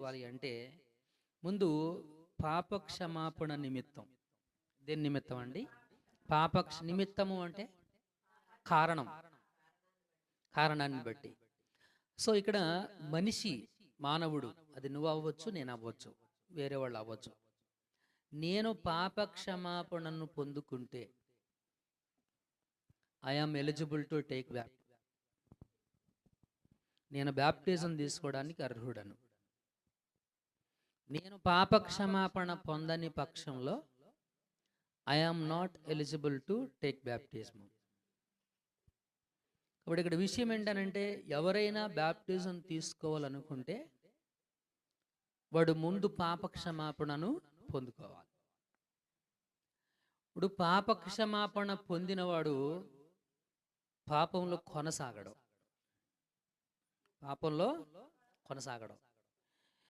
తీసుకోవాలి అంటే ముందు పాప క్షమాపణ నిమిత్తం. దేని నిమిత్తం అండి? నిమిత్తము అంటే కారణం, కారణాన్ని బట్టి. సో ఇక్కడ మనిషి, మానవుడు, అది నువ్వు అవ్వచ్చు, నేను అవ్వచ్చు, వేరే వాళ్ళు అవ్వచ్చు, నేను పాప క్షమాపణను పొందుకుంటే I am eligible to take నేను బ్యాప్టిజం తీసుకోవడానికి అర్హుడను. నేను పాప క్షమాపణ పొందని పక్షంలో I am not eligible to take baptism. ఇప్పుడు ఇక్కడ విషయం ఏంటనంటే, ఎవరైనా బ్యాప్టిజం తీసుకోవాలనుకుంటే వాడు ముందు పాప క్షమాపణను పొందుకోవాలి. ఇప్పుడు పాప క్షమాపణ పొందినవాడు పాపంలో కొనసాగడం.